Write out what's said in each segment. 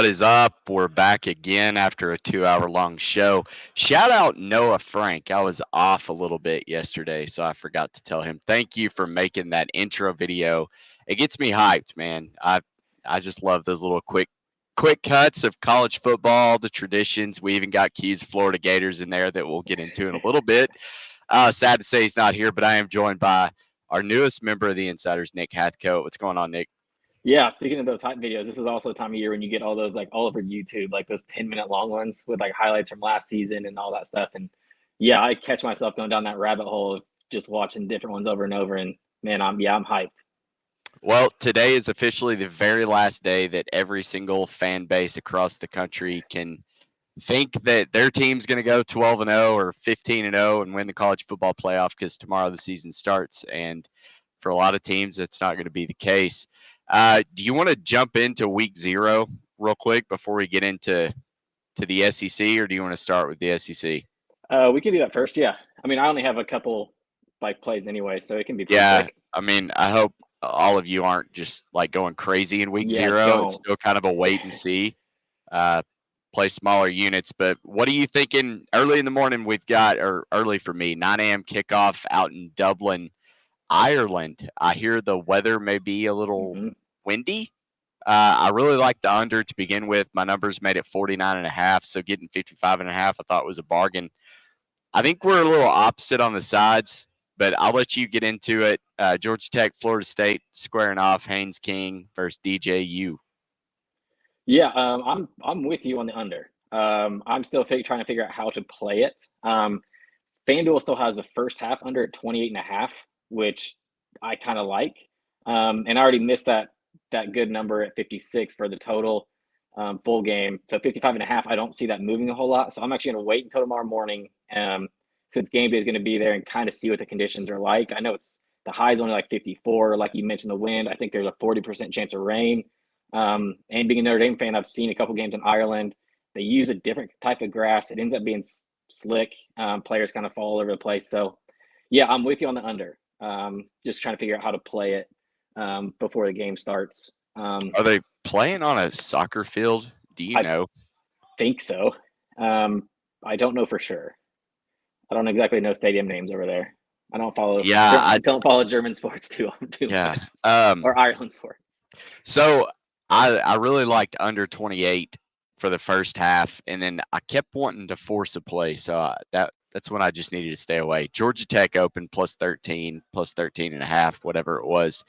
What is up? We're back again after a 2 hour long show. Shout out Noah Frank. I was off a little bit yesterday, so I forgot to tell him. Thank you for making that intro video. It gets me hyped, man. I just love those little quick cuts of college football, the traditions. We even got Keys Florida Gators in there that we'll get into in a little bit. Sad to say he's not here, but I am joined by our newest member of the Insiders, Nick Hathcoat. What's going on, Nick? Yeah, speaking of those hype videos, this is also a time of year when you get all those like all over YouTube, like those 10-minute long ones with like highlights from last season and all that stuff. And yeah, I catch myself going down that rabbit hole of just watching different ones over and over. And man, I'm hyped. Well, today is officially the very last day that every single fan base across the country can think that their team's going to go 12-0 or 15-0 and win the college football playoff because tomorrow the season starts. And for a lot of teams, it's not going to be the case. Do you want to jump into week 0 real quick before we get into the SEC, or do you want to start with the SEC? We can do that first. Yeah. I mean, I only have a couple like plays anyway, so it can be pretty Yeah, quick. I mean, I hope all of you aren't just like going crazy in week Yeah, 0. It's don't. still kind of a wait and see. Uh, play smaller units, but what are you thinking? Early in the morning, we've got, or early for me, 9 a.m. kickoff out in Dublin, Ireland. I hear the weather may be a little Hmm. windy. I really like the under to begin with. My numbers made it 49.5, so getting 55.5 I thought was a bargain. I think we're a little opposite on the sides, but I'll let you get into it. Georgia Tech, Florida State squaring off. Haynes King versus DJU. Yeah, I'm with you on the under. I'm still trying to figure out how to play it. FanDuel still has the first half under at 28.5, which I kind of like. And I already missed that good number at 56 for the total full game. So 55.5, I don't see that moving a whole lot. So I'm actually going to wait until tomorrow morning, since game day is going to be there, and kind of see what the conditions are like. I know it's the high is only like 54. Like you mentioned, the wind. I think there's a 40% chance of rain. And being a Notre Dame fan, I've seen a couple games in Ireland. They use a different type of grass. It ends up being slick. Players kind of fall all over the place. So, yeah, I'm with you on the under. Just trying to figure out how to play it before the game starts. Are they playing on a soccer field? Do you I know? think so. I don't know for sure. I don't exactly know stadium names over there. I don't follow. Yeah, I don't follow German sports too yeah. much, or Ireland sports. So I really liked under 28 for the first half, and then I kept wanting to force a play, so that's when I just needed to stay away. Georgia Tech open plus 13, plus 13.5, whatever it was.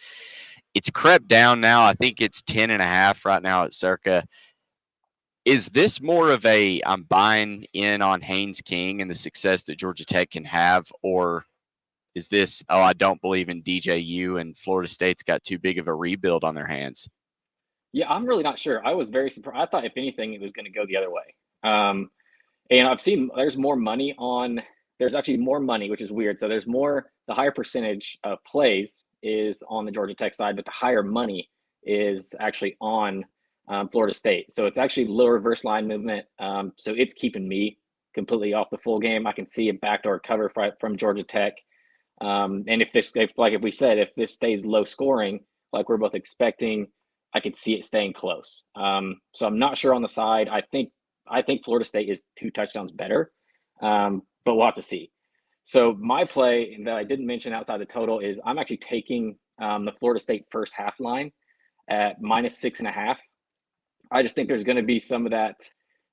It's crept down now. I think it's 10.5 right now at Circa. Is this more of a I'm buying in on Haynes King and the success that Georgia Tech can have, or is this, oh, I don't believe in DJU and Florida State's got too big of a rebuild on their hands? Yeah, I'm really not sure. I was very surprised. I thought if anything, it was going to go the other way. Um, And I've seen there's more money on, there's actually more money, which is weird. So there's more, the higher percentage of plays is on the Georgia Tech side, but the higher money is actually on Florida State. So it's actually low reverse line movement. So it's keeping me completely off the full game. I can see a backdoor cover from Georgia Tech. And if we said, if this stays low scoring, like we're both expecting, I could see it staying close. So I'm not sure on the side. I think Florida State is 2 touchdowns better, but we'll have to see. So my play that I didn't mention outside the total is I'm actually taking the Florida State first half line at -6.5. I just think there's going to be some of that.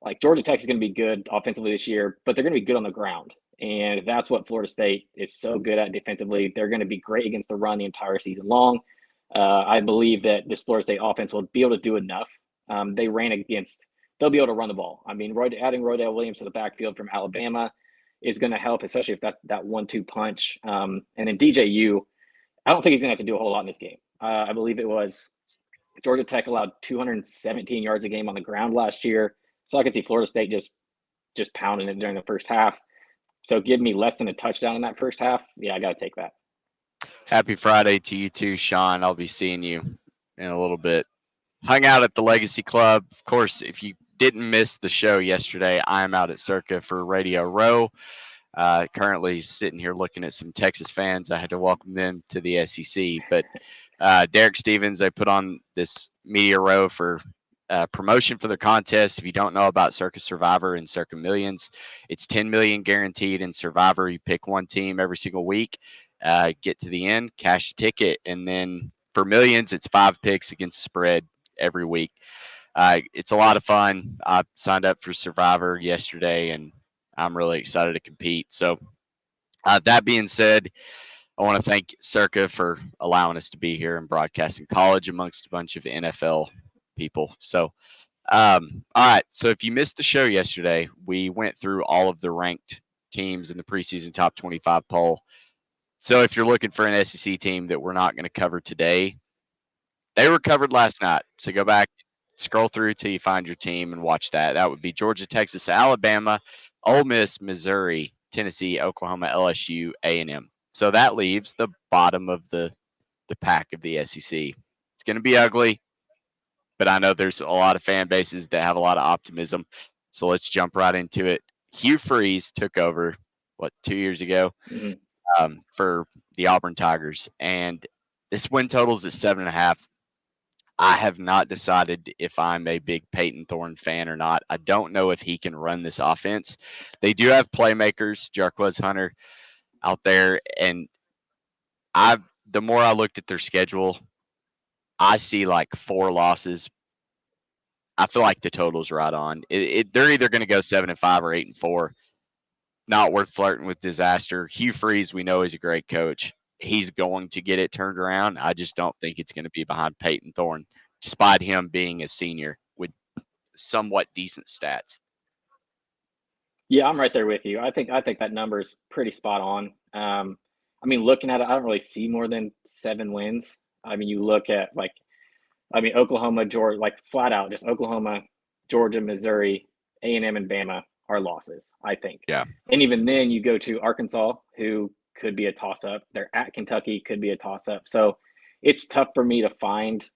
Like Georgia Tech is going to be good offensively this year, but they're going to be good on the ground. And that's what Florida State is so good at defensively. They're going to be great against the run the entire season long. I believe that this Florida State offense will be able to do enough. They ran against, they'll be able to run the ball. I mean, adding Roydell Williams to the backfield from Alabama is going to help, especially if that 1-2 punch. And then DJU, I don't think he's going to have to do a whole lot in this game. I believe it was Georgia Tech allowed 217 yards a game on the ground last year. So I can see Florida State just pounding it during the first half. So give me less than a touchdown in that first half. Yeah, I got to take that. Happy Friday to you too, Sean. I'll be seeing you in a little bit. Hung out at the Legacy Club. Of course, if you didn't miss the show yesterday, I'm out at Circa for Radio Row. Currently sitting here looking at some Texas fans. I had to welcome them to the SEC. But Derek Stevens, they put on this media row for promotion for the contest. If you don't know about Circa Survivor and Circa Millions, it's 10 million guaranteed in Survivor. You pick one team every single week, get to the end, cash the ticket, and then for Millions, it's 5 picks against the spread every week. It's a lot of fun. I signed up for Survivor yesterday, and I'm really excited to compete. So, that being said, I want to thank Circa for allowing us to be here and broadcasting college amongst a bunch of NFL people. So, all right. So, if you missed the show yesterday, we went through all of the ranked teams in the preseason top 25 poll. So, if you're looking for an SEC team that we're not going to cover today, they were covered last night. So go back, scroll through till you find your team and watch that. That would be Georgia, Texas, Alabama, Ole Miss, Missouri, Tennessee, Oklahoma, LSU, A&M. So that leaves the bottom of the pack of the SEC. It's going to be ugly, but I know there's a lot of fan bases that have a lot of optimism. So let's jump right into it. Hugh Freeze took over, 2 years ago, Mhm. for the Auburn Tigers, and this win totals at 7.5. I have not decided if I'm a big Peyton Thorne fan or not. I don't know if he can run this offense. They do have playmakers, Jarquez Hunter out there, and I the more I looked at their schedule, I see like 4 losses. I feel like the total's right on. They're either going to go 7-5 or 8-4. Not worth flirting with disaster. Hugh Freeze, we know, is a great coach. He's going to get it turned around. I just don't think it's going to be behind Peyton Thorne, despite him being a senior with somewhat decent stats. Yeah, I'm right there with you. I think that number is pretty spot on. I mean, looking at it, I don't really see more than 7 wins. I mean, you look at Oklahoma, Georgia, like flat out, just Oklahoma, Georgia, Missouri, A&M, and Bama are losses, I think. Yeah. And even then, you go to Arkansas, who could be a toss-up. They're at Kentucky, could be a toss-up. So it's tough for me to find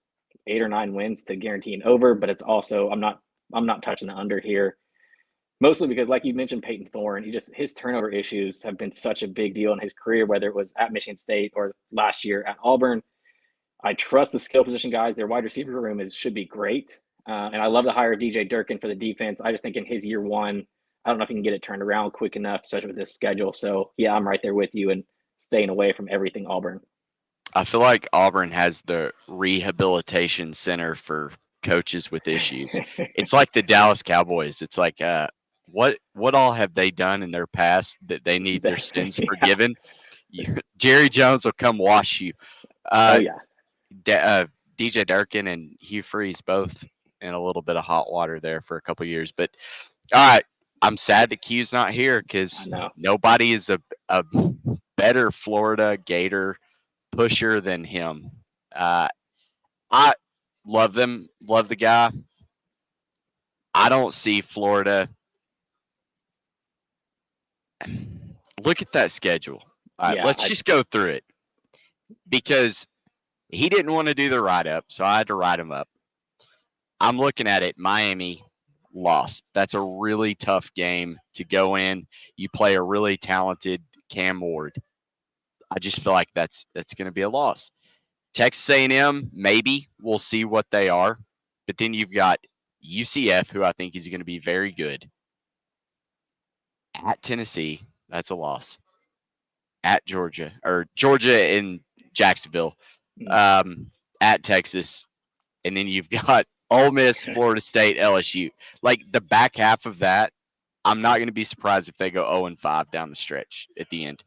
8 or 9 wins to guarantee an over, but it's also I'm not touching the under here. Mostly because, like you mentioned, Peyton Thorne, his turnover issues have been such a big deal in his career, whether it was at Michigan State or last year at Auburn. I trust the skill position guys. Their wide receiver room should be great. And I love to hire DJ Durkin for the defense. I just think in his year one, I don't know if he can get it turned around quick enough, especially with this schedule. So, yeah, I'm right there with you and staying away from everything Auburn. I feel like Auburn has the rehabilitation center for coaches with issues. It's like the Dallas Cowboys. It's like, what all have they done in their past that they need their sins Yeah. forgiven? Jerry Jones will come wash you. Oh, Uh, yeah. DJ Durkin and Hugh Freeze both in a little bit of hot water there for a couple years. But all right, I'm sad that Q's not here I because know. nobody is a better Florida Gator pusher than him. I love them, love the guy. I don't see Florida. Look at that schedule. All right, Yeah. let's just go through it because he didn't want to do the write up, so I had to write him up. I'm looking at it. Miami lost. That's a really tough game to go in. You play a really talented Cam Ward. I just feel like that's going to be a loss. Texas A&M, maybe we'll see what they are, but then you've got UCF, who I think is going to be very good. At Tennessee, that's a loss. At Georgia, or Georgia in Jacksonville, Mm. um, at Texas, and then you've got Ole Miss, Florida State, LSU. Like the back half of that, I'm not going to be surprised if they go 0-5 down the stretch at the end.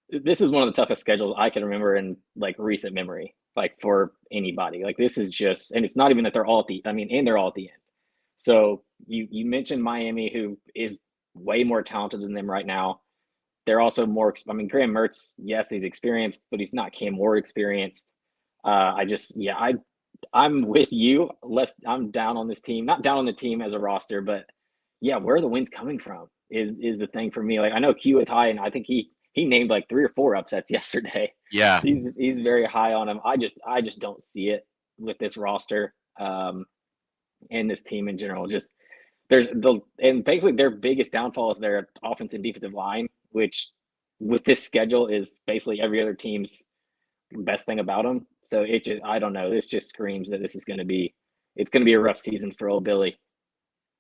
This is one of the toughest schedules I can remember in like recent memory, like for anybody. Like this is just, and it's not even that they're all at the, I mean, and they're all at the end. So you mentioned Miami, who is way more talented than them right now. They're also more. I mean, Graham Mertz, yes, he's experienced, but he's not Cam Ward experienced. I just, yeah, I'm with you. I'm down on this team, not down on the team as a roster, but yeah, where are the wins coming from is the thing for me. Like I know Q is high, and I think he named like 3 or 4 upsets yesterday. Yeah, He's very high on him. I just don't see it with this roster and this team in general. Just and basically their biggest downfall is their offense and defensive line, which with this schedule is basically every other team's best thing about them. So it just I don't know. This just screams that this is going to be it's going to be a rough season for old Billy.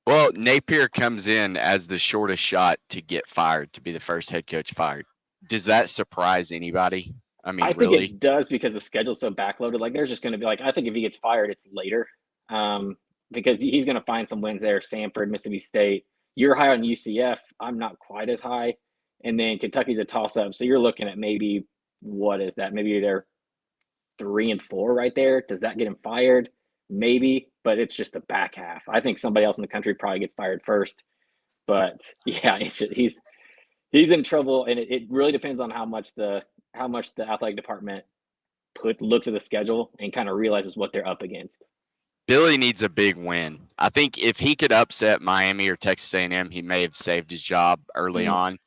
Well, Napier comes in as the shortest shot to get fired, to be the first head coach fired. Does that surprise anybody? I I mean, think really? it does because the schedule's so backloaded. Like there's just going to be like I think if he gets fired, it's later, um, because he's going to find some wins there. Samford, Mississippi State. You're high on UCF. I'm not quite as high, and then Kentucky's a toss up. So you're looking at maybe what is that? Maybe they're 3-4 right there. Does that get him fired? Maybe, but it's just the back half. I think somebody else in the country probably gets fired first. But yeah, he's in trouble, and it really depends on how much the athletic department looks at the schedule and kind of realizes what they're up against. Billy needs a big win. I think if he could upset Miami or Texas A&M, he may have saved his job early Mm-hmm. on.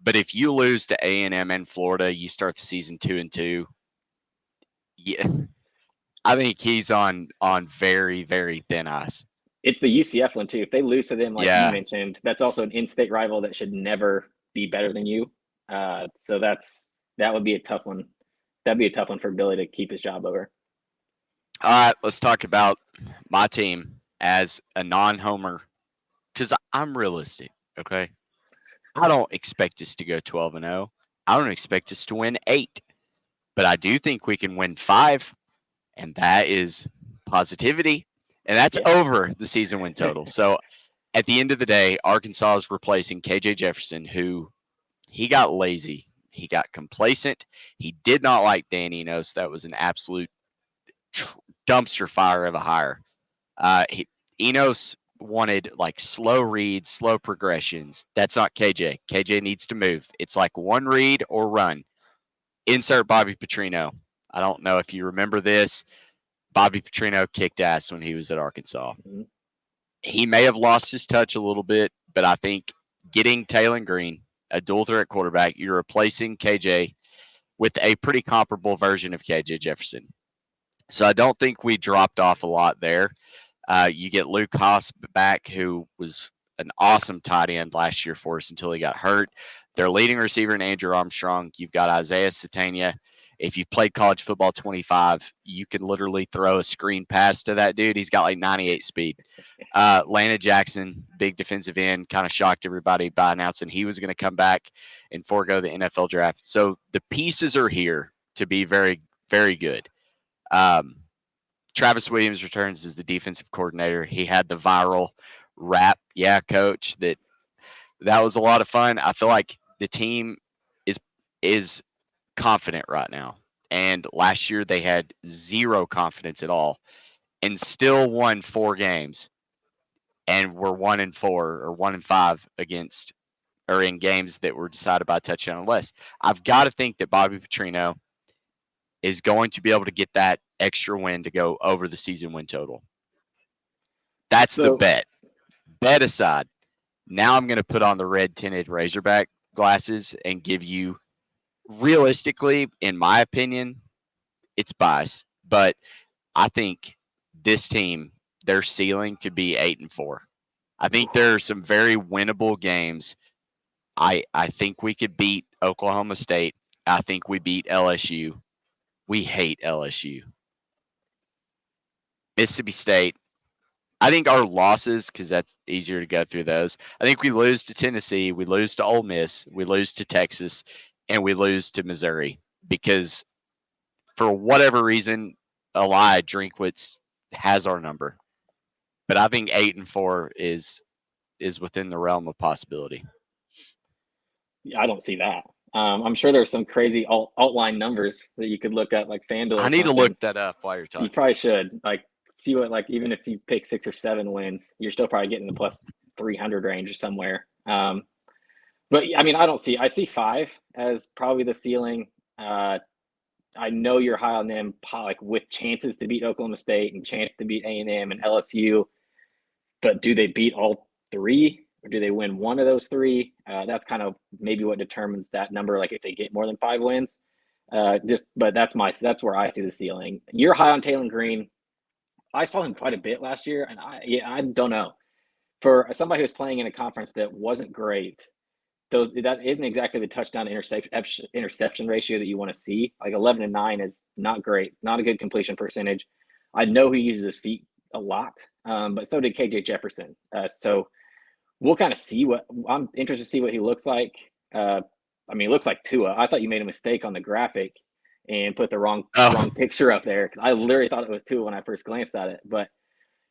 But if you lose to A&M and Florida, you start the season 2-2. Yeah, I think he's on very very thin ice. It's the UCF one too. If they lose to them, like you Yeah, mentioned, that's also an in-state rival that should never be better than you. So that would be a tough one. That'd be a tough one for Billy to keep his job over. all right, let's talk about my team as a non-homer because I'm realistic. Okay, I don't expect us to go 12-0. I don't expect us to win 8, but I do think we can win 5, and that is positivity, and that's Yeah. over the season win total. So at the end of the day, Arkansas is replacing KJ Jefferson, who he got lazy. He got complacent. He did not like Dan Enos. That was an absolute dumpster fire of a hire. Enos wanted like slow reads, slow progressions. That's not KJ. KJ needs to move. It's like one read or run. Insert Bobby Petrino. I don't know if you remember this. Bobby Petrino kicked ass when he was at Arkansas. Mm-hmm. He may have lost his touch a little bit, but I think getting Taylon Green, a dual threat quarterback, you're replacing KJ with a pretty comparable version of KJ Jefferson. So I don't think we dropped off a lot there. You get Luke Haas back, who was an awesome tight end last year for us until he got hurt. Their leading receiver in Andrew Armstrong. You've got Isaiah Satania. If you've played college football 25, you can literally throw a screen pass to that dude. He's got like 98 speed. Lana Jackson, big defensive end, kind of shocked everybody by announcing he was going to come back and forego the NFL draft. So the pieces are here to be very, very good. Um, Travis Williams returns as the defensive coordinator. He had the viral rap, "Yeah, coach." That was a lot of fun. I feel like the team is confident right now. And last year they had zero confidence at all and still won 4 games and were 1-4 or 1-5 against or in games that were decided by a touchdown or less. I've got to think that Bobby Petrino is going to be able to get that extra win to go over the season win total. That's the So bet. Bet aside, now I'm going to put on the red tinted Razorback glasses and give you, realistically, in my opinion, it's bias, but I think this team, their ceiling could be 8-4. I think there are some very winnable games. I think we could beat Oklahoma State. I think we beat LSU. We hate LSU. Mississippi State. I think our losses, because that's easier to go through those. I think we lose to Tennessee, we lose to Ole Miss, we lose to Texas, and we lose to Missouri because for whatever reason, Eli Drinkwitz has our number. But I think 8-4 is within the realm of possibility. I don't see that. I'm sure there's some crazy outline numbers that you could look at, like FanDuel I or need to something. look that up while you're You talking. probably should like see what like even if you pick 6 or 7 wins, you're still probably getting the plus 300 range or somewhere. But I mean, I see 5 as probably the ceiling. I know you're high on them, like with chances to beat Oklahoma State and chance to beat A&M and LSU. But do they beat all 3, or do they win one of those 3? That's kind of maybe what determines that number. Like if they get more than 5 wins, but that's where I see the ceiling. You're high on Taylor Green. I saw him quite a bit last year, and I don't know. For somebody who was playing in a conference that wasn't great, that isn't exactly the touchdown interception ratio that you want to see. Like 11-9 is not great, not a good completion percentage. I know he uses his feet a lot, but so did KJ Jefferson. So we'll kind of see what I'm interested to see what he looks like. I mean, it looks like Tua. I thought you made a mistake on the graphic and put the Oh, wrong picture up there because I literally thought it was Tua when I first glanced at it. But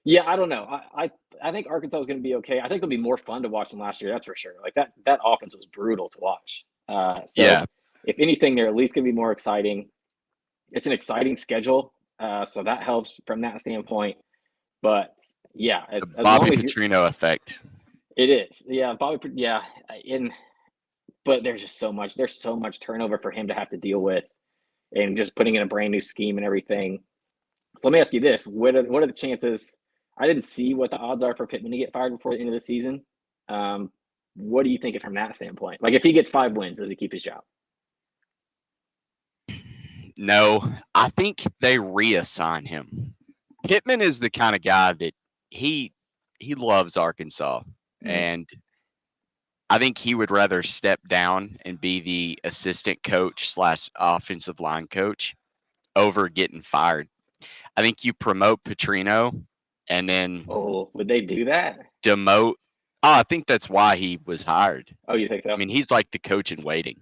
yeah, I don't know. I think Arkansas is going to be okay. I think they'll be more fun to watch than last year. That's for sure. Like that offense was brutal to watch. So yeah. if anything, they're at least going to be more exciting. It's an exciting schedule, so that helps from that standpoint. But yeah, The it's as Bobby long as you're. Petrino effect. It is, yeah, Bobby. Yeah, in but there's just so much. There's so much turnover for him to have to deal with, and just putting in a brand new scheme and everything. So let me ask you this: what are the chances? I didn't see what the odds are for Pittman to get fired before the end of the season. Um, what do you think from that standpoint? Like, if he gets 5 wins, does he keep his job? No, I think they reassign him. Pittman is the kind of guy that he he loves Arkansas, Mm. and I think he would rather step down and be the assistant coach slash offensive line coach over getting fired. I think you promote Petrino and then Oh, would they do that? demote. Oh, I think that's why he was hired. Oh, you think I so? mean, he's like the coach in waiting.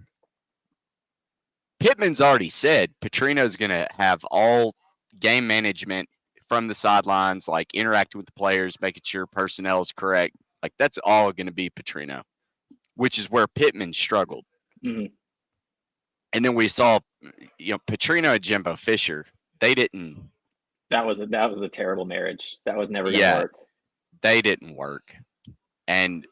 Pittman's already said Petrino's going to have all game management from the sidelines, like interacting with the players, making sure personnel is correct. Like that's all going to be Petrino, which is where Pittman struggled. Mm-hmm. And then we saw, Petrino and Jimbo Fisher. They didn't. That was a terrible marriage. That was never going to Yeah, work. they didn't work. And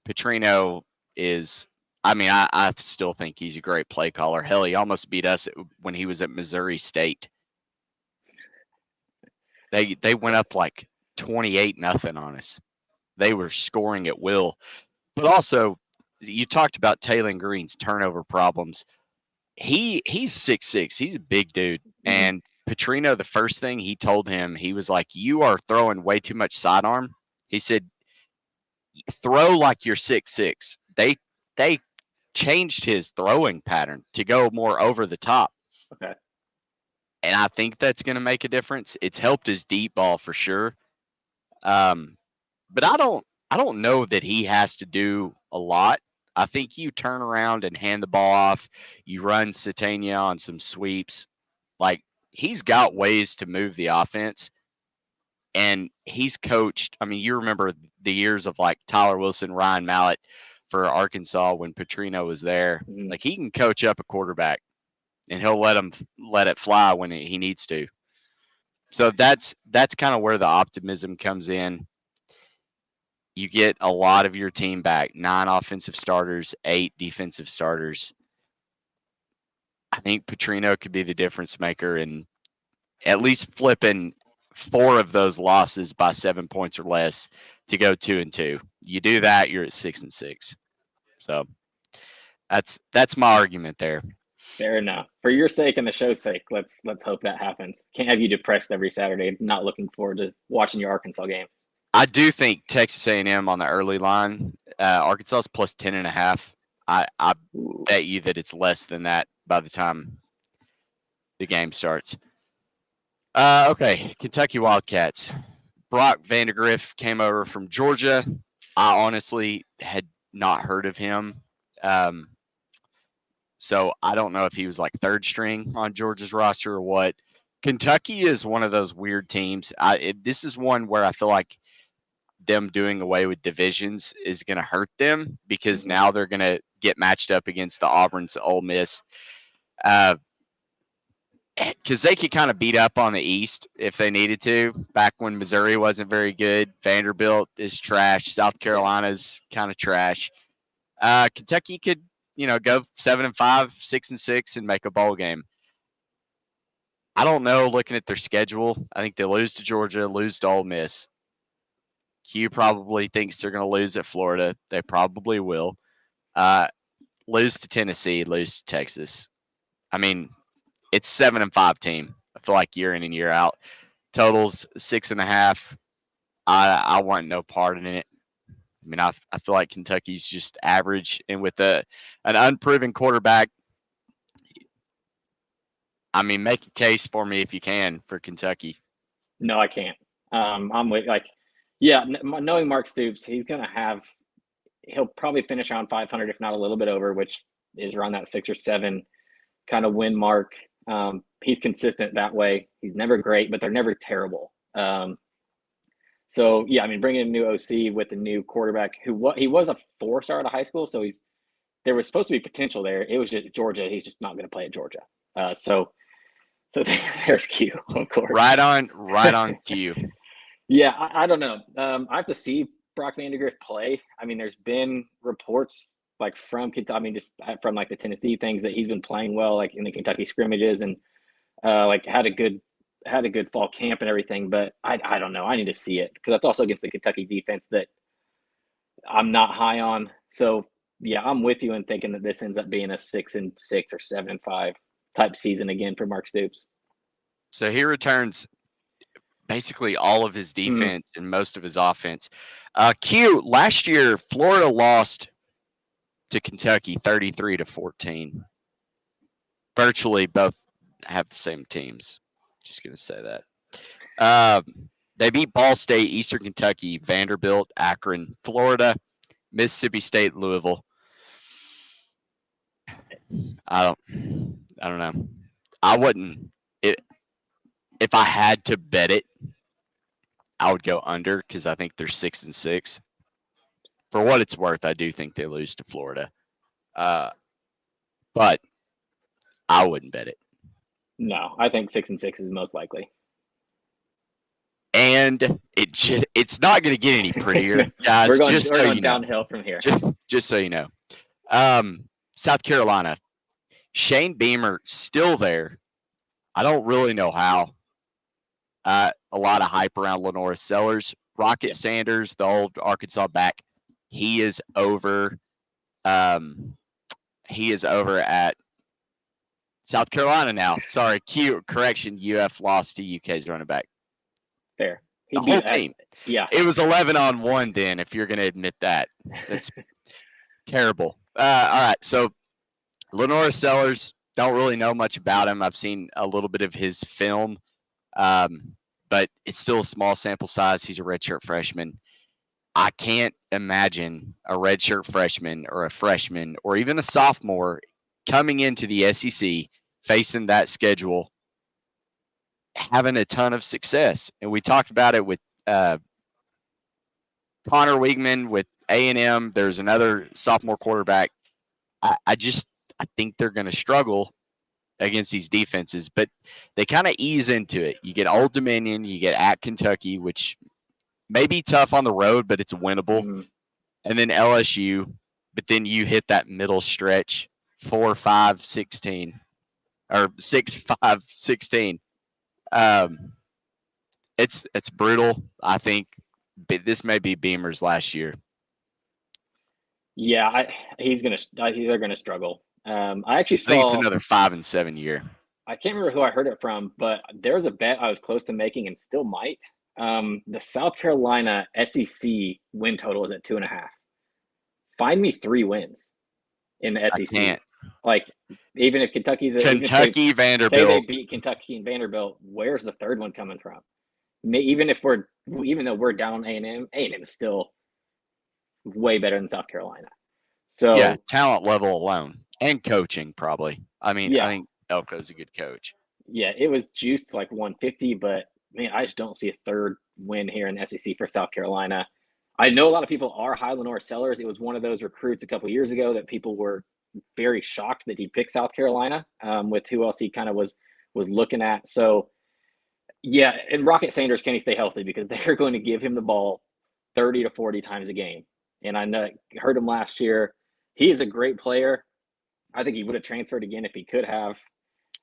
Petrino is. I mean, I still think he's a great play caller. Hell, he almost beat us when he was at Missouri State. They went up That's like 28-0 on us. They were scoring at will. But also, you talked about Taylor Green's turnover problems. He's 6'6". He's a big dude. mm-hmm. And Petrino, the first thing he told him, he was like, "You are throwing way too much sidearm." He said, "Throw like you're 6'6". They changed his throwing pattern to go more over the top. Okay. And I think that's going to make a difference. It's helped his deep ball for sure. Um, but I don't know that he has to do a lot. I think you turn around and hand the ball off. You run Satania on some sweeps. Like he's got ways to move the offense, and he's coached. I mean, you remember the years of like Tyler Wilson, Ryan Mallett for Arkansas when Petrino was there. Mm-hmm. Like he can coach up a quarterback, and he'll let it fly when he needs to. So that's kind of where the optimism comes in. You get a lot of your team back, 9 offensive starters, 8 defensive starters. I think Petrino could be the difference maker and at least flipping 4 of those losses by 7 points or less to go 2-2. You do that, you're at 6-6. So that's my argument there. Fair enough. For your sake and the show's sake, let's hope that happens. Can't have you depressed every Saturday, not looking forward to watching your Arkansas games. I do think Texas A&M on the early line, Arkansas is plus 10.5. I Ooh. bet you that it's less than that by the time the game starts. Okay, Kentucky Wildcats. Brock Vandegrift came over from Georgia. I honestly had not heard of him. Um, so I don't know if he was like third string on Georgia's roster or what. Kentucky is one of those weird teams. This is one where I feel like them doing away with divisions is going to hurt them because Mm-hmm. now they're going to get matched up against the Auburn's Ole Miss. Uh, because they could kind of beat up on the East if they needed to. Back when Missouri wasn't very good, Vanderbilt is trash. South Yeah. Carolina's kind of trash. Kentucky could, go 7-5, 6-6, and make a bowl game. I don't know. Looking at their schedule, I think they lose to Georgia, lose to Ole Miss. Q probably thinks they're going to lose at Florida. They probably will. Uh, lose to Tennessee, lose to Texas. I mean, it's 7-5 team. I feel like year in and year out. Totals 6.5. I want no part in it. I mean, I feel like Kentucky's just average, and with an unproven quarterback, I mean, make a case for me if you can for Kentucky. No, I can't. I'm with yeah, knowing Mark Stoops, he'll probably finish around 500, if not a little bit over, which is around that 6 or 7 kind of win mark. He's consistent that way. He's never great, but they're never terrible. So yeah, I mean, bringing a new OC with a new quarterback he was a 4-star out of high school, so there was supposed to be potential there. It was just Georgia. He's just not going to play at Georgia. So there's Q, of course. Right on Q. Yeah, I don't know. I have to see Brock Vandegrift play. I mean, there's been reports like from Kentucky, I mean, just from like the Tennessee things that he's been playing well, like in the Kentucky scrimmages, and like had a good fall camp and everything. But I don't know. I need to see it because that's also against the Kentucky defense that I'm not high on. So yeah, I'm with you in thinking that this ends up being a 6-6 or 7-5 type season again for Mark Stoops. So he returns basically all of his defense and most of his offense. Q, last year, Florida lost to Kentucky 33-14. Virtually both have the same teams. Just going to say that. They beat Ball State, Eastern Kentucky, Vanderbilt, Akron, Florida, Mississippi State, Louisville. I don't know. I wouldn't. If I had to bet it, I would go under because I think they're 6-6. For what it's worth, I do think they lose to Florida. But I wouldn't bet it. No, I think 6-6 is most likely. And it's not going to get any prettier, guys. we're going downhill from here. Just so you know. South Carolina. Shane Beamer still there. I don't really know how. A lot of hype around Lenora Sellers. Rocket Sanders, the old Arkansas back, he is over. He is over at South Carolina now. Sorry, correction. UF lost to UK's running back. Fair. The whole team. Yeah. It was 11-on-1 then, if you're going to admit that. That's terrible. All right, so Lenora Sellers, don't really know much about him. I've seen a little bit of his film, but it's still a small sample size. He's a redshirt freshman. I can't imagine a redshirt freshman or a freshman or even a sophomore coming into the SEC facing that schedule having a ton of success. And we talked about it with Connor Wiegman with A&M. There's another sophomore quarterback. I think they're going to struggle against these defenses, but they kind of ease into it. You get Old Dominion, you get at Kentucky, which may be tough on the road, but it's winnable. Mm-hmm. And then LSU, but then you hit that middle stretch, 4-5-16 or 6-5-16. It's brutal. I think this may be Beamer's last year. Yeah, they're gonna struggle. I actually saw. I think it's another 5-7 year. I can't remember who I heard it from, but there was a bet I was close to making and still might. The South Carolina SEC win total is at 2.5. Find me 3 wins in the SEC. I can't. Like, even if Vanderbilt. Say they beat Kentucky and Vanderbilt, where's the third one coming from? Even though we're down on A&M is still way better than South Carolina. So yeah, talent level alone and coaching probably. I mean, I think Elko's a good coach. Yeah, it was juiced to like 150, but man, I just don't see a third win here in the SEC for South Carolina. I know a lot of people are high Lenore Sellers. It was one of those recruits a couple years ago that people were very shocked that he picked South Carolina with who else he kind of was looking at. So yeah, and Rocket Sanders, can he stay healthy? Because they're going to give him the ball 30 to 40 times a game. And I heard him last year. He is a great player. I think he would have transferred again if he could have.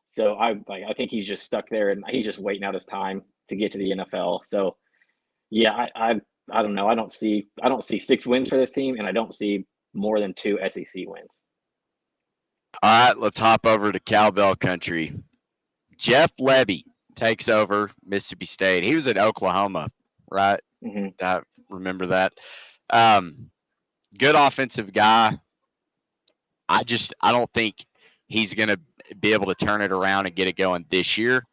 So I think he's just stuck there and he's just waiting out his time to get to the NFL. So yeah, I don't know. I don't see 6 wins for this team, and I don't see more than 2 SEC wins. All right, let's hop over to Cowbell Country. Jeff Lebby takes over Mississippi State. He was at Oklahoma, right? Mm-hmm. I remember that. Good offensive guy. I don't think he's going to be able to turn it around and get it going this year.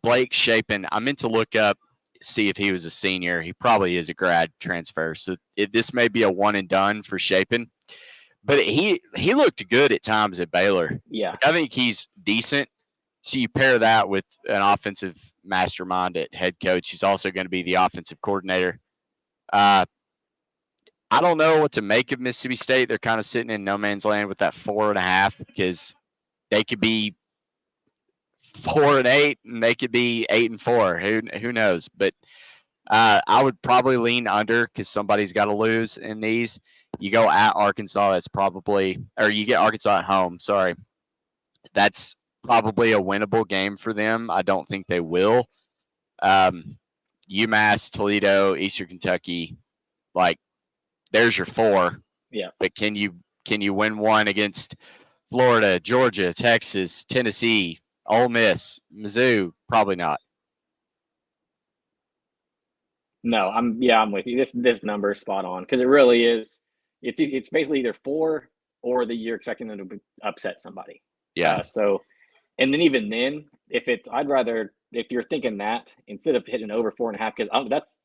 Blake Shapen, I meant to look up see if he was a senior. He probably is a grad transfer. So this may be a one and done for Shapen. But he looked good at times at Baylor. Yeah. Like, I think he's decent. So you pair that with an offensive mastermind at head coach. He's also going to be the offensive coordinator. I don't know what to make of Mississippi State. They're kind of sitting in no man's land with that 4.5 because they could be 4-8 and they could be 8-4. Who knows? But I would probably lean under because somebody's got to lose in these. You go at Arkansas, that's probably, or you get Arkansas at home. Sorry, that's probably a winnable game for them. I don't think they will. UMass, Toledo, Eastern Kentucky, like there's your 4. Yeah. But can you win one against Florida, Georgia, Texas, Tennessee, Ole Miss, Mizzou? Probably not. No, I'm with you. This number is spot on because it really is. It's basically either 4 or you're expecting them to upset somebody. Yeah. And then even then, I'd rather, if you're thinking that instead of hitting over 4.5, because that's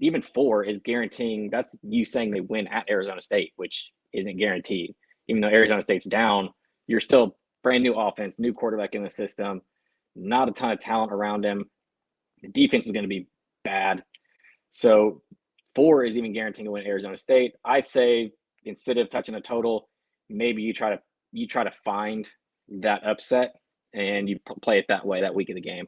even 4 is guaranteeing. That's you saying they win at Arizona State, which isn't guaranteed. Even though Arizona State's down, you're still brand new offense, new quarterback in the system, not a ton of talent around him. The defense is going to be bad. So 4 is even guaranteeing to win Arizona State. I say instead of touching a total, maybe you try to find that upset and you play it that way that week of the game.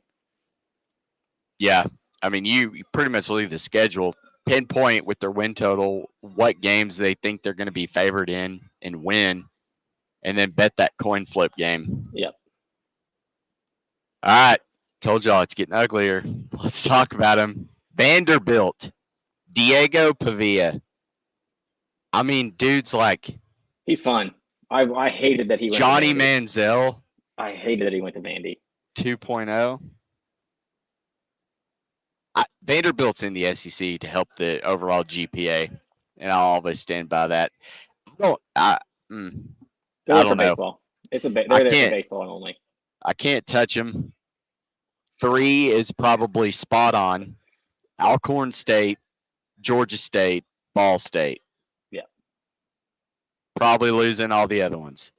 Yeah, I mean you pretty much leave the schedule, pinpoint with their win total what games they think they're going to be favored in and win, and then bet that coin flip game. Yep. All right, told y'all it's getting uglier. Let's talk about him. Vanderbilt, Diego Pavia. I mean, dude's like he's fun. I hated that he went Johnny to Vandy. Manziel. I hated that he went to Vandy 2.0. Vanderbilt's in the SEC to help the overall GPA, and I'll always stand by that. I They're there for don't know. baseball. They're there for baseball only. I can't touch him. 3 is probably spot on. Alcorn State, Georgia State, Ball State. Yeah. Probably losing all the other ones.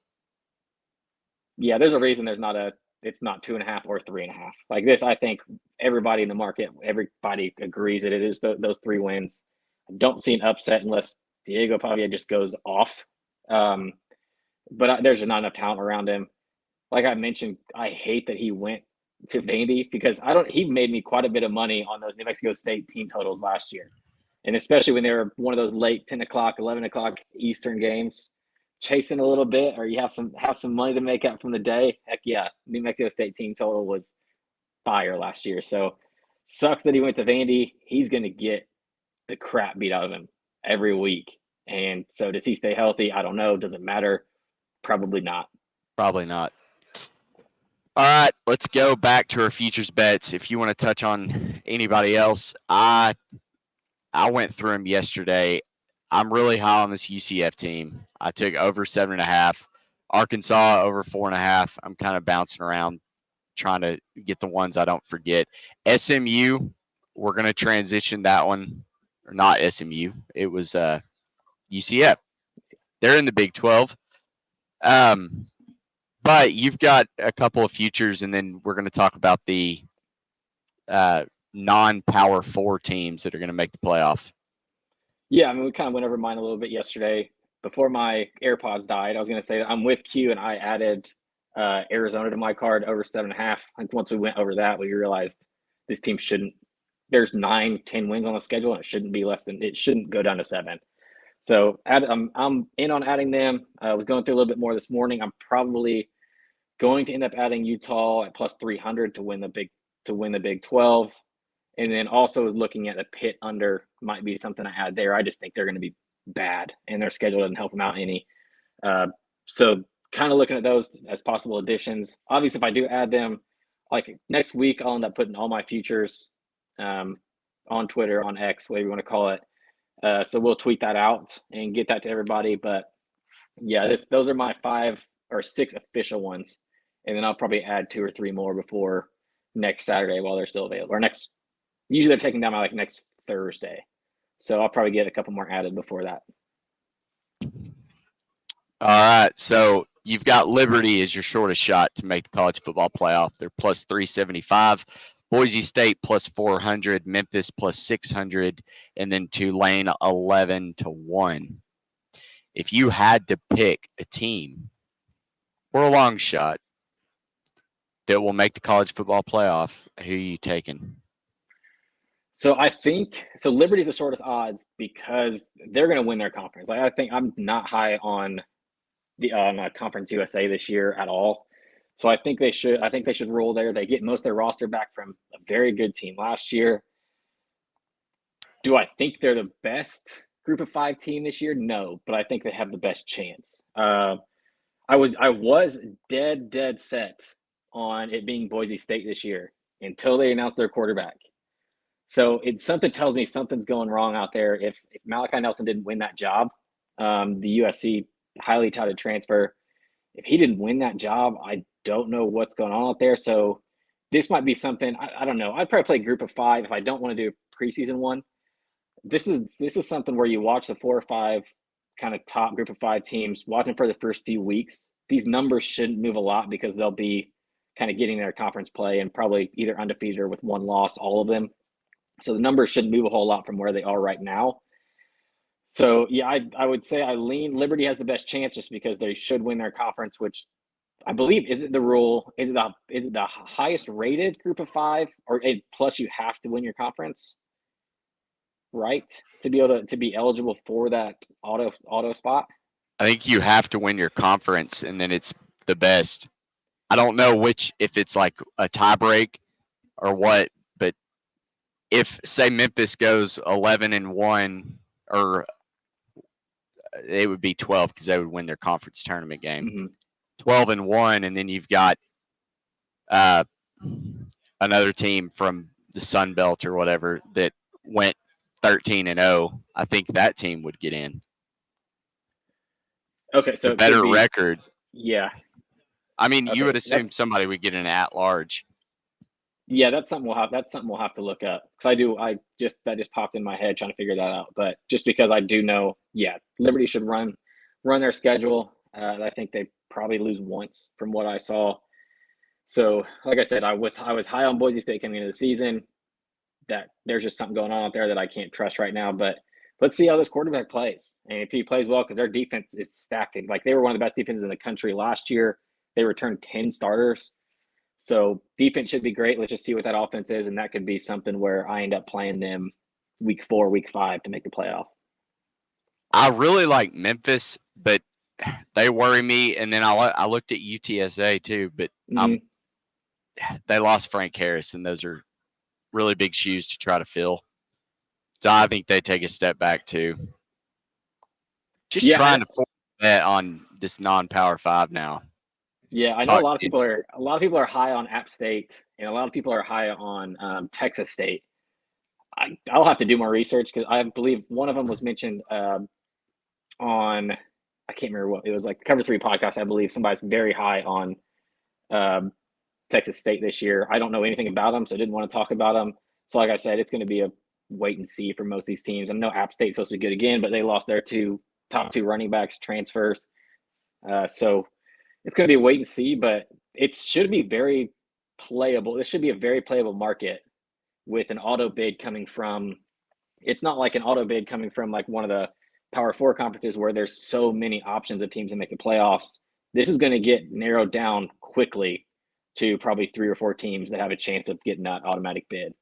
Yeah, there's a reason it's not 2.5 or 3.5. Like this, I think everybody in the market, everybody agrees that it is those 3 wins. I don't see an upset unless Diego Pavia just goes off. But there's just not enough talent around him. Like I mentioned, I hate that he went to Vandy because he made me quite a bit of money on those New Mexico State team totals last year. And especially when they were one of those late 10 o'clock, 11 o'clock Eastern games, chasing a little bit, or you have some money to make out from the day. Heck yeah, New Mexico State team total was fire last year. So sucks that he went to Vandy. He's going to get the crap beat out of him every week. And so does he stay healthy? I don't know. Does it matter? Probably not. Probably not. All right, let's go back to our futures bets. If you want to touch on anybody else, I went through them yesterday. I'm really high on this UCF team. I took over 7.5. Arkansas over 4.5. I'm kind of bouncing around trying to get the ones I don't forget. SMU, we're going to transition that one. Or not SMU. It was UCF. They're in the Big 12. But you've got a couple of futures, and then we're going to talk about the non-Power 4 teams that are going to make the playoff. Yeah, I mean, we kind of went over mine a little bit yesterday. Before my AirPods died, I was going to say that I'm with Q, and I added Arizona to my card over 7.5. Like once we went over that, we realized this team shouldn't. There's 9-10 wins on the schedule, and it shouldn't go down to 7. So I'm in on adding them. I was going through a little bit more this morning. I'm probably going to end up adding Utah at plus 300 to win the Big 12. And then also looking at the Pitt under might be something I add there. I just think they're going to be bad, and their schedule doesn't help them out any. So kind of looking at those as possible additions. Obviously, if I do add them, like next week, I'll end up putting all my futures on Twitter, on X, whatever you want to call it. So we'll tweet that out and get that to everybody. But yeah, those are my 5 or 6 official ones, and then I'll probably add 2 or 3 more before next Saturday while they're still available, or next Usually they're taking down by like next Thursday. So I'll probably get a couple more added before that. All right, so you've got Liberty as your shortest shot to make the college football playoff. They're plus 375. Boise State plus 400, Memphis plus 600, and then Tulane 11-1. If you had to pick a team or a long shot that will make the college football playoff, who are you taking? So I think so. Liberty's the shortest odds because they're going to win their conference. I think I'm not high on the Conference USA this year at all. So I think they should. I think they should roll there. They get most of their roster back from a very good team last year. Do I think they're the best Group of Five team this year? No, but I think they have the best chance. I was dead set on it being Boise State this year until they announced their quarterback. So it's something tells me something's going wrong out there. If Malachi Nelson didn't win that job, the USC highly touted transfer, if he didn't win that job, I don't know what's going on out there. So this might be something I don't know. I'd probably play Group of Five if I don't want to do a preseason one. This is something where you watch the 4 or 5 kind of top Group of Five teams, watching for the first few weeks. These numbers shouldn't move a lot because they'll be kind of getting their conference play and probably either undefeated or with one loss, all of them. So the numbers shouldn't move a whole lot from where they are right now. So yeah, I would say I lean Liberty has the best chance just because they should win their conference, which I believe is it the rule? Is it the highest rated Group of Five, or plus you have to win your conference, right, to be able to be eligible for that auto spot? I think you have to win your conference, and then it's the best. I don't know which, if it's like a tiebreak or what, but if say Memphis goes 11-1, or it would be 12 because they would win their conference tournament game. Mm-hmm. 12-1, and then you've got uh, another team from the Sun Belt or whatever that went 13-0. I think that team would get in. Okay, so The it better could be, record. yeah. I mean, Okay, you would assume somebody would get an at large. yeah, that's something we'll have to look up because that just popped in my head trying to figure that out. But just because I do know, yeah, Liberty should run their schedule. I think they probably lose once from what I saw. So, like I said, I was high on Boise State coming into the season. That there's just something going on out there that I can't trust right now. But let's see how this quarterback plays, and if he plays well, because their defense is stacked. Like they were one of the best defenses in the country last year. They returned 10 starters. So defense should be great. Let's just see what that offense is, and that could be something where I end up playing them week 4, week 5 to make the playoff. I really like Memphis, but they worry me. And then I looked at UTSA too, but they lost Frank Harris, and those are really big shoes to try to fill. So I think they take a step back too. Just trying to force that on this non-Power 5 now. Yeah, I know a lot of people are high on App State, and a lot of people are high on Texas State. I'll have to do more research because I believe one of them was mentioned on, I can't remember what it was, like the Cover 3 podcast. I believe somebody's very high on Texas State this year. I don't know anything about them, so I didn't want to talk about them. So like I said, it's going to be a wait and see for most of these teams. I know App State's supposed to be good again, but they lost their top two running backs transfers. So it's going to be a wait and see, but it should be very playable. This should be a very playable market with an auto bid coming from, it's not like an auto bid coming from like one of the Power 4 conferences where there's so many options of teams to make the playoffs. This is going to get narrowed down quickly to probably 3 or 4 teams that have a chance of getting that automatic bid.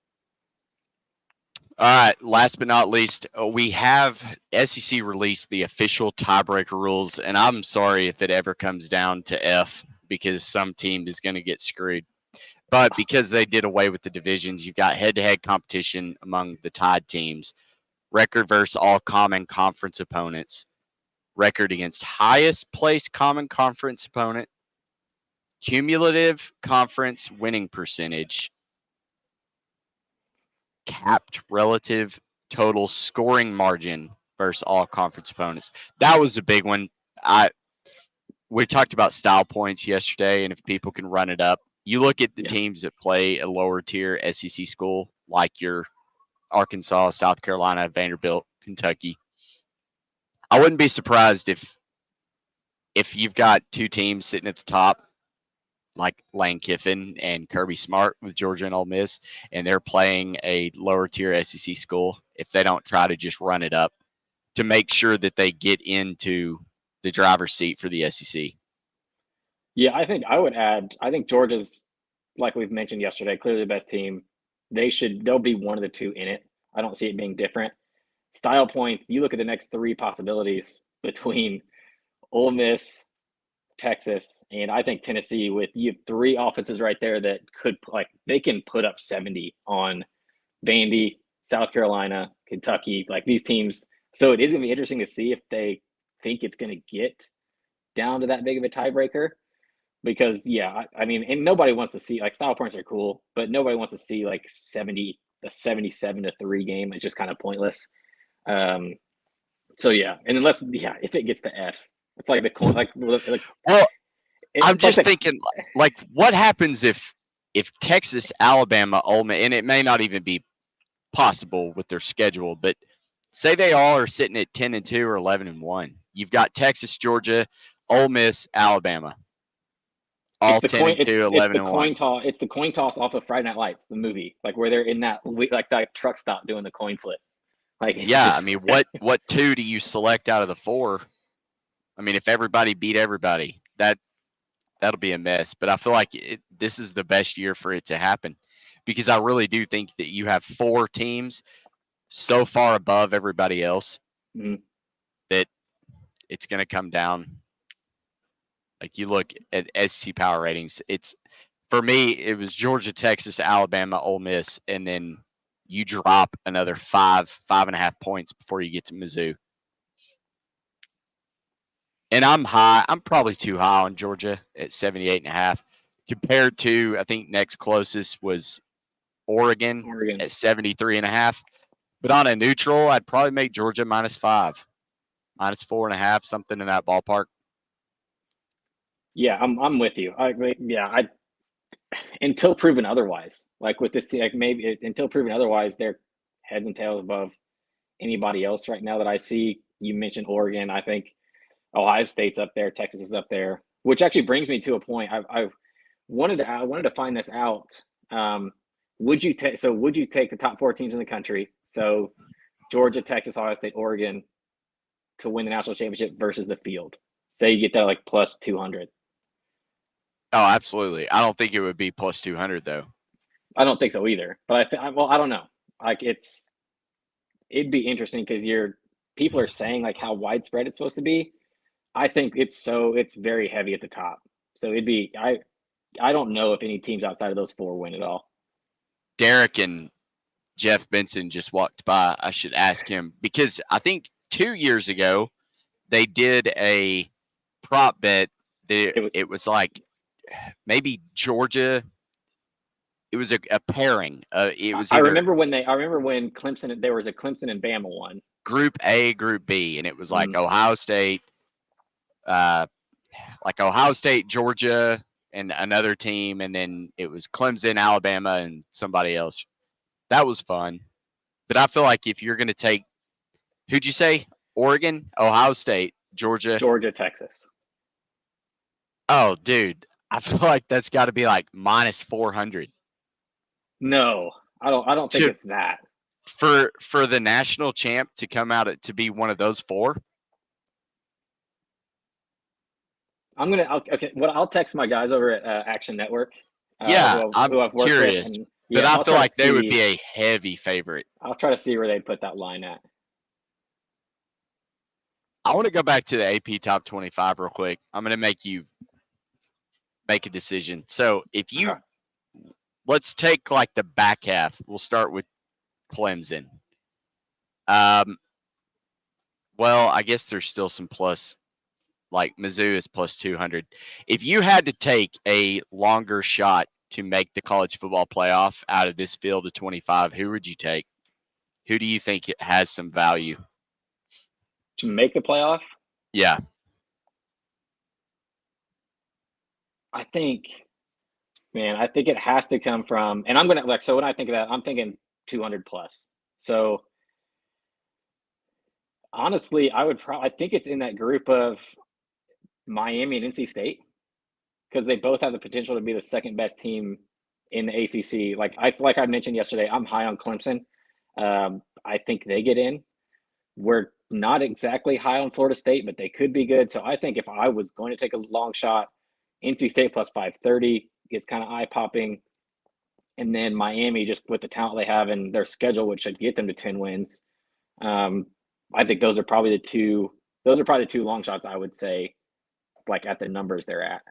All right, last but not least, we have SEC released the official tiebreaker rules, and I'm sorry if it ever comes down to F because some team is going to get screwed. But because they did away with the divisions, you've got head-to-head competition among the tied teams, record versus all common conference opponents, record against highest place common conference opponent, cumulative conference winning percentage, capped relative total scoring margin versus all conference opponents. That was a big one. We talked about style points yesterday, and if people can run it up, you look at the teams that play a lower tier SEC school, like your Arkansas, South Carolina, Vanderbilt, Kentucky. I wouldn't be surprised if you've got two teams sitting at the top, like Lane Kiffin and Kirby Smart with Georgia and Ole Miss, and they're playing a lower tier SEC school, if they don't try to just run it up to make sure that they get into the driver's seat for the SEC. Yeah, I think I would add. I think Georgia's, like we've mentioned yesterday, clearly the best team. They'll be one of the two in it. I don't see it being different. Style points. You look at the next three possibilities between Ole Miss, Texas, and I think Tennessee. With you have three offenses right there that could they can put up 70 on Vandy, South Carolina, Kentucky, like these teams. So it is going to be interesting to see if they think it's going to get down to that big of a tiebreaker. Because yeah, I mean, and nobody wants to see like style points are cool, but nobody wants to see like 70 a 77-3 game. It's just kind of pointless. Um, so yeah, and if it gets to F, it's like the coin like Well, I'm it's like just the thinking, like, what happens if Texas, Alabama, Ole Miss, and it may not even be possible with their schedule, but say they all are sitting at 10-2 or 11-1. You've got Texas, Georgia, Ole Miss, Alabama, it's all the 10 coin and 2, it's 11 the and coin 1. toss it's the coin toss off of Friday Night Lights, the movie, like where they're in that truck stop doing the coin flip. Like it's Yeah, I just mean, what two do you select out of the four? I mean, if everybody beat everybody, that'll be a mess. But I feel like this is the best year for it to happen because I really do think that you have four teams so far above everybody else mm, that it's going to come down. Like you look at SC power ratings, it's for me it was Georgia, Texas, Alabama, Ole Miss, and then you drop another 5.5 points before you get to Mizzou. And I'm high. I'm probably too high on Georgia at 78.5 compared to I think next closest was Oregon Oregon. at 73.5. But on a neutral, I'd probably make Georgia -5, -4.5, something in that ballpark. Yeah, I'm with you. I until proven otherwise. Like with this team, like maybe until proven otherwise, they're heads and tails above anybody else right now that I see. You mentioned Oregon. I think Ohio State's up there. Texas is up there. Which actually brings me to a point. I wanted to find this out. Um, would you take the top four teams in the country? So Georgia, Texas, Ohio State, Oregon to win the national championship versus the field. Say you get that like plus 200. Oh, absolutely. I don't think it would be +200 though. I don't think so either. But I don't know. Like it'd be interesting because people are saying like how widespread it's supposed to be. I think it's very heavy at the top. So I don't know if any teams outside of those four win at all. Derek and Jeff Benson just walked by. I should ask him because I think 2 years ago they did a prop bet. It was, It was like maybe Georgia. It was a pairing. It was either I remember when Clemson there was a Clemson and Bama one. Group A, Group B, and it was like Mm, Ohio State, uh, Georgia, and another team, and then it was Clemson, Alabama, and somebody else. That was fun. But I feel like if you're going to take, who'd you say? Oregon, Ohio State, Georgia. Georgia, Texas. Oh, dude, I feel like that's got to be like -400 No, I don't think to it's that. for the national champ to come out to be one of those four. Okay. What I'll text my guys over at Action Network, Yeah, I'm who I've worked with, curious, and but yeah, I feel like they would be a heavy favorite. I'll try to see where they put that line at. I want to go back to the AP Top 25 real quick. I'm going to make you make a decision. So if Okay. you let's take like the back half. We'll start with Clemson. Um, well, I guess there's still some plus. Like Mizzou is +200. If you had to take a longer shot to make the college football playoff out of this field of 25, who would you take? Who do you think it has some value? To make the playoff, Yeah. I think, man, I think it has to come from, and I'm gonna like. So when I think of that, I'm thinking 200 plus. So honestly, I think it's in that group of Miami and NC State because they both have the potential to be the second best team in the ACC. Like I mentioned yesterday, I'm high on Clemson. I think they get in. We're not exactly high on Florida State, but they could be good. So I think if I was going to take a long shot, NC State plus 530 is kind of eye popping. And then Miami, just with the talent they have and their schedule, which should get them to 10 wins. I think those are probably the two long shots I would say, like at the numbers they're at.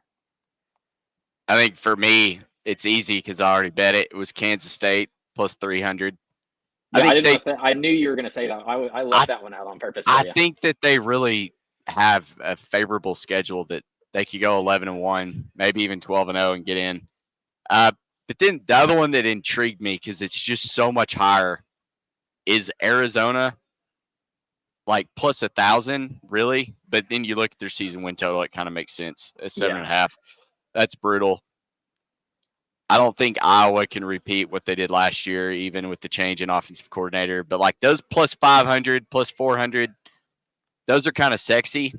I think for me, it's easy because I already bet it. It was Kansas State plus 300. Yeah, I didn't want to say. I knew you were going to say that. I left that one out on purpose for you. I think that they really have a favorable schedule that they could go 11-1, maybe even 12-0 and get in. But then the other one that intrigued me because it's just so much higher is Arizona, like plus 1,000, really. But then you look at their season win total, it kind of makes sense. At 7.5, that's brutal. I don't think Iowa can repeat what they did last year, even with the change in offensive coordinator. But like those plus 500, plus 400, those are kind of sexy.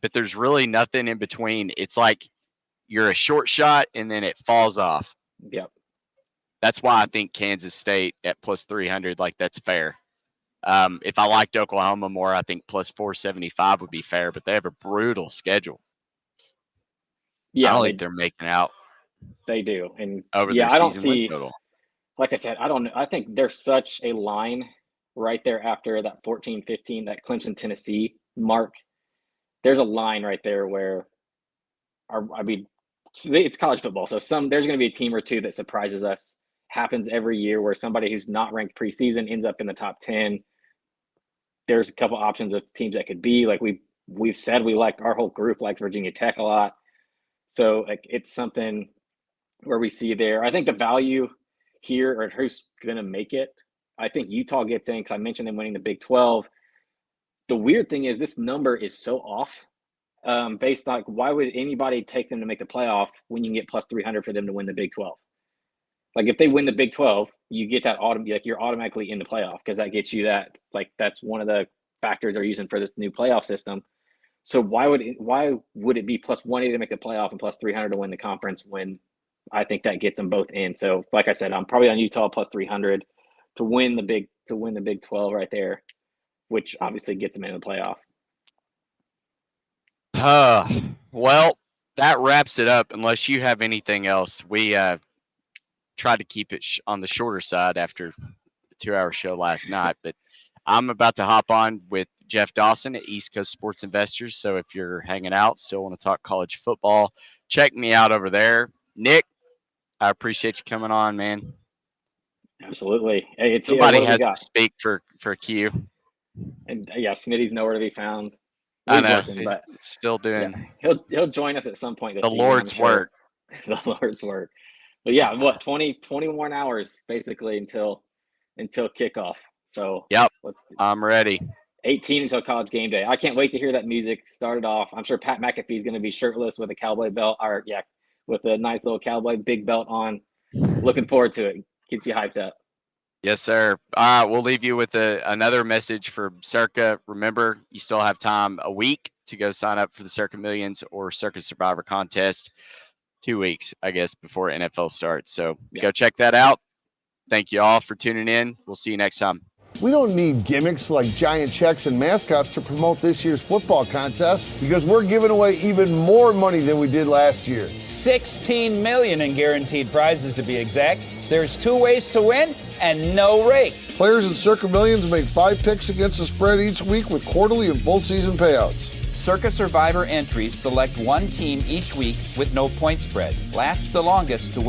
But there's really nothing in between. It's like you're a short shot and then it falls off. Yep. That's why I think Kansas State at plus 300, like that's fair. If I liked Oklahoma more, I think plus 475 would be fair, but they have a brutal schedule. Yeah, I don't think they're making out. They do. And over yeah, their I don't season see, win total. Like I said, I don't know. I think there's such a line right there after that 14-15, that Clemson, Tennessee mark. There's a line right there where it's college football. So there's going to be a team or two that surprises us. Happens every year where somebody who's not ranked preseason ends up in the top 10. There's a couple options of teams that could be like we've said our whole group likes Virginia Tech a lot. So like it's something where we see there. I think the value here or who's going to make it, I think Utah gets in because I mentioned them winning the Big 12. The weird thing is this number is so off. Based on why would anybody take them to make the playoff when you can get plus 300 for them to win the Big 12? Like if they win the Big 12, you get that you're automatically in the playoff because that gets you that, like that's one of the factors they're using for this new playoff system. So why would it be plus 180 to make the playoff and plus 300 to win the conference when I think that gets them both in? So like I said, I'm probably on Utah plus 300 to win the Big 12 right there, which obviously gets them in the playoff. Well, that wraps it up. Unless you have anything else, we tried to keep it on the shorter side after the 2-hour show last night. But I'm about to hop on with Jeff Dawson at East Coast Sports Investors. So if you're hanging out, still want to talk college football, check me out over there. Nick, I appreciate you coming on, man. Absolutely. Hey, somebody has to speak for Q. And yeah, Smitty's nowhere to be found. I know, but still doing. Yeah, he'll join us at some point. The Lord's work. The Lord's work. But yeah, what 21 hours basically until kickoff. So yep, I'm ready. 18 until college game day. I can't wait to hear that music started off. I'm sure Pat McAfee's going to be shirtless with a cowboy belt, with a nice little cowboy big belt on. Looking forward to it. Gets you hyped up. Yes, sir. All right, we'll leave you with another message for Circa. Remember, you still have time a week to go sign up for the Circa Millions or Circa Survivor contest. 2 weeks, I guess, before NFL starts. So Go check that out. Thank you all for tuning in. We'll see you next time. We don't need gimmicks like giant checks and mascots to promote this year's football contest because we're giving away even more money than we did last year. $16 million in guaranteed prizes to be exact. There's 2 ways to win and no rake. Players in Circa Millions make 5 picks against the spread each week with quarterly and full season payouts. Circa Survivor entries select 1 team each week with no point spread. Last the longest to win.